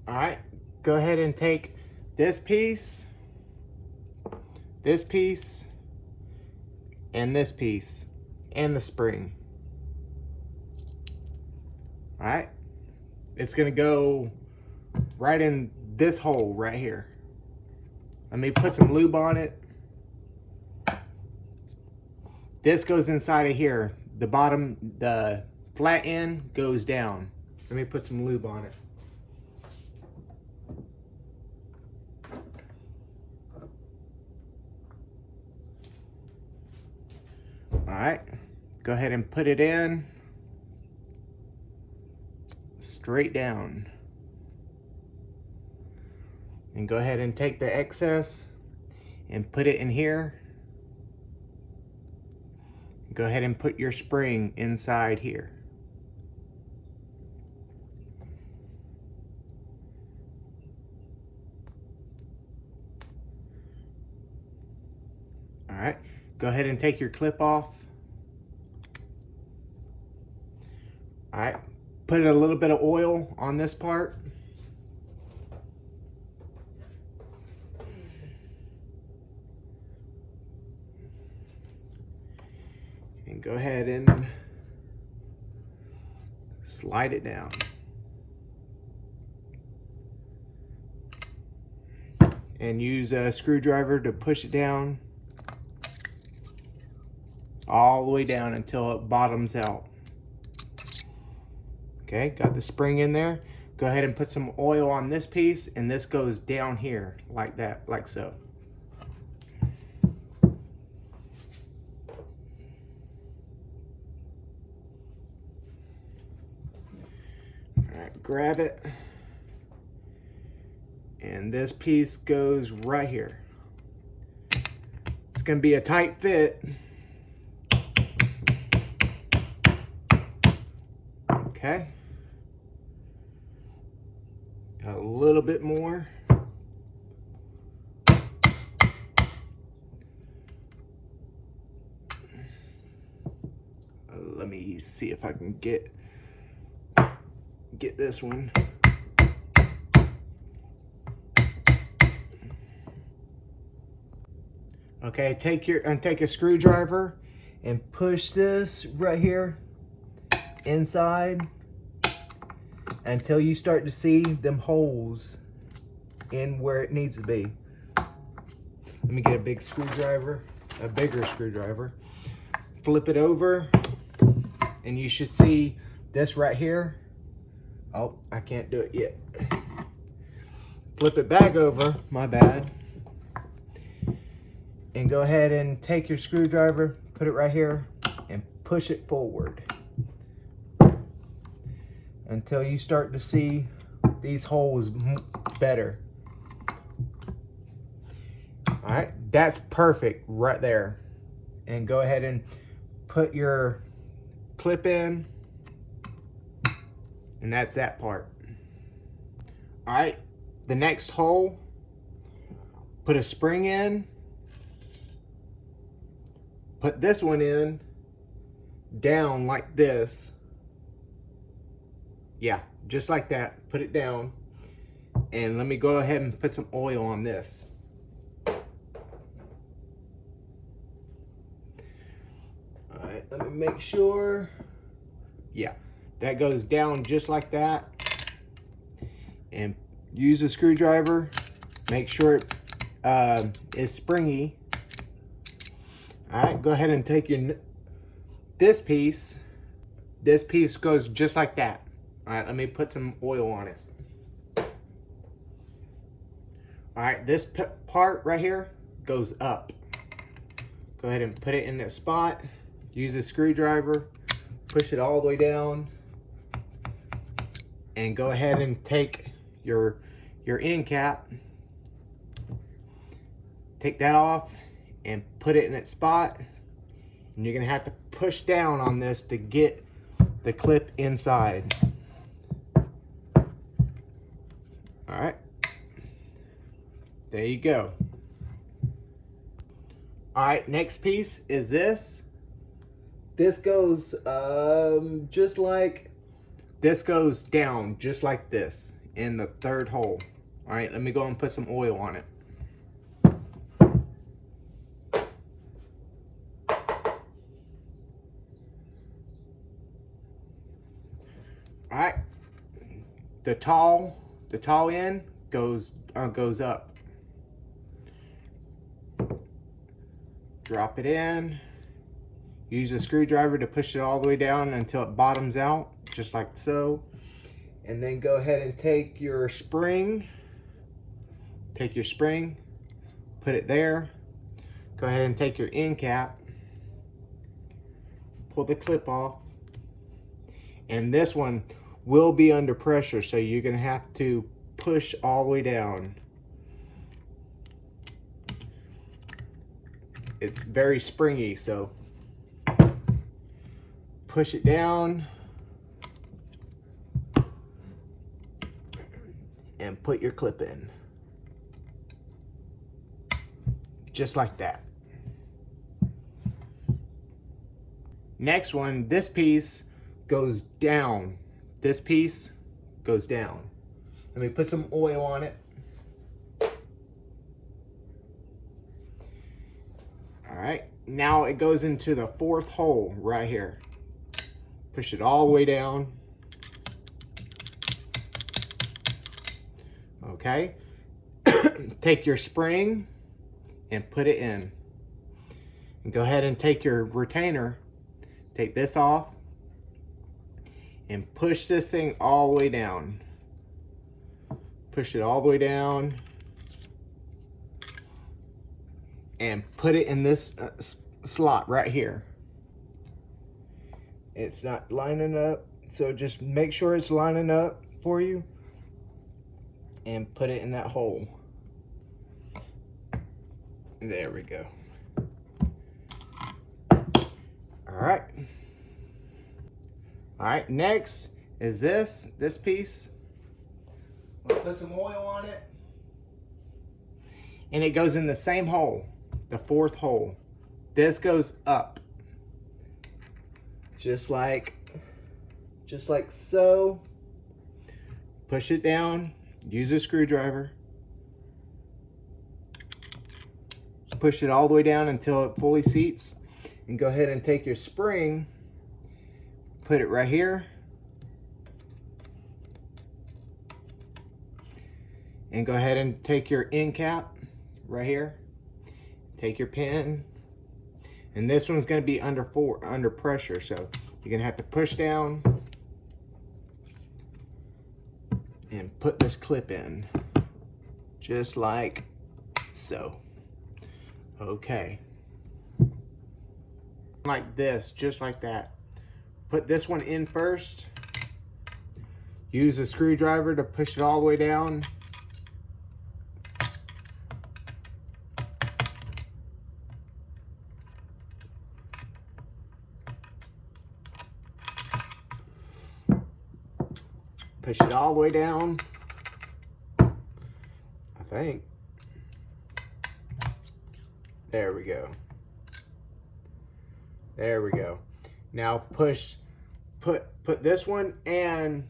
All right, go ahead and take this piece, and this piece, and the spring. All right, it's gonna go right in this hole right here. Let me put some lube on it. This goes inside of here. The bottom, the flat end goes down. Let me put some lube on it. All right, go ahead and put it in straight down. And go ahead and take the excess and put it in here. Go ahead and put your spring inside here. All right, go ahead and take your clip off. All right, put a little bit of oil on this part. And go ahead and slide it down. And use a screwdriver to push it down all the way down until it bottoms out. Okay, got the spring in there. Go ahead and put some oil on this piece, and this goes down here like that, like so. All right, grab it. And this piece goes right here. It's gonna be a tight fit. Okay. A little bit more. Let me see if I can get this one. Okay, take a screwdriver and push this right here inside until you start to see them holes in where it needs to be. Let me get a big screwdriver, a bigger screwdriver. Flip it over, and you should see this right here. Oh, I can't do it yet. Flip it back over, my bad. And go ahead and take your screwdriver, put it right here, and push it forward until you start to see these holes better. All right, that's perfect right there. And go ahead and put your clip in, and that's that part. All right, the next hole, put a spring in, put this one in down like this. Yeah, just like that. Put it down. And let me go ahead and put some oil on this. All right, let me make sure. Yeah, that goes down just like that. And use a screwdriver. Make sure it is springy. All right, go ahead and take this piece. This piece goes just like that. All right, let me put some oil on it. All right, this part right here goes up. Go ahead and put it in that spot. Use a screwdriver, push it all the way down, and go ahead and take your end cap. Take that off and put it in its spot. And you're gonna have to push down on this to get the clip inside. All right, there you go. All right, next piece is this. This goes just like, this goes down just like this in the third hole. All right, let me go and put some oil on it. All right, the tall end goes up. Drop it in. Use a screwdriver to push it all the way down until it bottoms out, just like so. And then go ahead and take your spring. Take your spring, put it there. Go ahead and take your end cap. Pull the clip off. And this one will be under pressure, so you're gonna have to push all the way down. It's very springy, so push it down and put your clip in. Just like that. Next one, this piece goes down. This piece goes down. Let me put some oil on it. All right, now it goes into the fourth hole right here. Push it all the way down. Okay, take your spring and put it in. And go ahead and take your retainer, take this off, and push this thing all the way down. Push it all the way down. And put it in this slot right here. It's not lining up, so just make sure it's lining up for you and put it in that hole. There we go. All right. All right, next is this piece. I'll put some oil on it. And it goes in the same hole, the fourth hole. This goes up. Just like so. Push it down, use a screwdriver. Push it all the way down until it fully seats. And go ahead and take your spring, put it right here. And go ahead and take your end cap right here. Take your pin. And this one's gonna be under pressure, so you're gonna have to push down and put this clip in, just like so. Okay. Like this, just like that. Put this one in first. Use a screwdriver to push it all the way down. Push it all the way down, I think. There we go. There we go. Now put this one and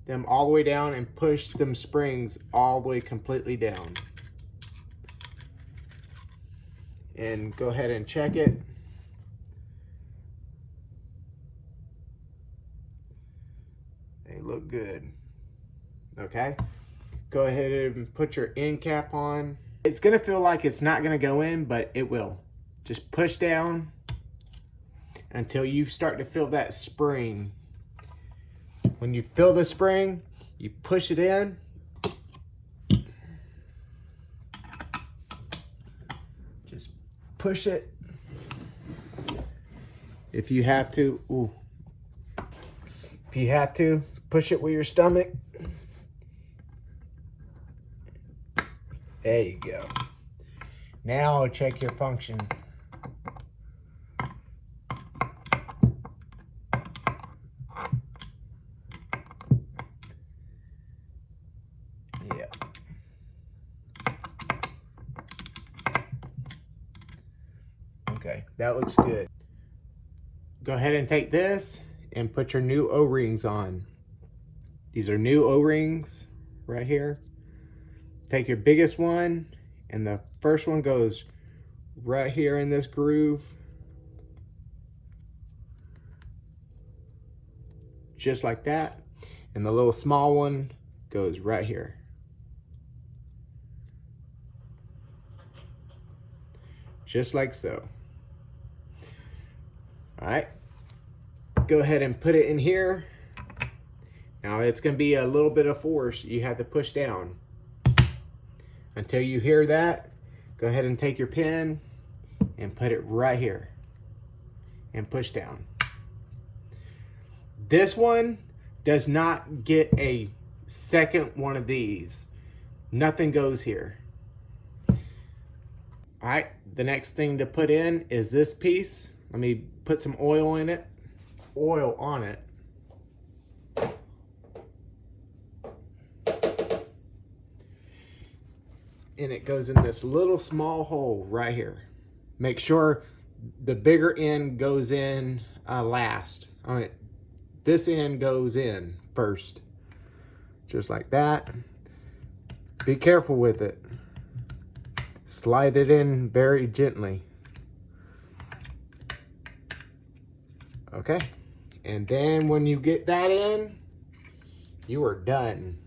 them all the way down and push them springs all the way completely down. And go ahead and check it. They look good. Okay, go ahead and put your end cap on. It's gonna feel like it's not gonna go in, but it will. Just push down until you start to feel that spring. When you feel the spring, you push it in. Just push it. If you have to, ooh. If you have to, push it with your stomach. There you go. Now check your function. Yeah. Okay, that looks good. Go ahead and take this and put your new O-rings on. These are new O-rings right here. Take your biggest one, and the first one goes right here in this groove. Just like that. And the little small one goes right here. Just like so. All right, go ahead and put it in here. Now it's gonna be a little bit of force you have to push down. Until you hear that, go ahead and take your pin and put it right here and push down. This one does not get a second one of these. Nothing goes here. All right, the next thing to put in is this piece. Let me put some oil in it, oil on it. And it goes in this little small hole right here. Make sure the bigger end goes in last. All right, this end goes in first. Just like that. Be careful with it. Slide it in very gently. Okay, and then when you get that in, you are done.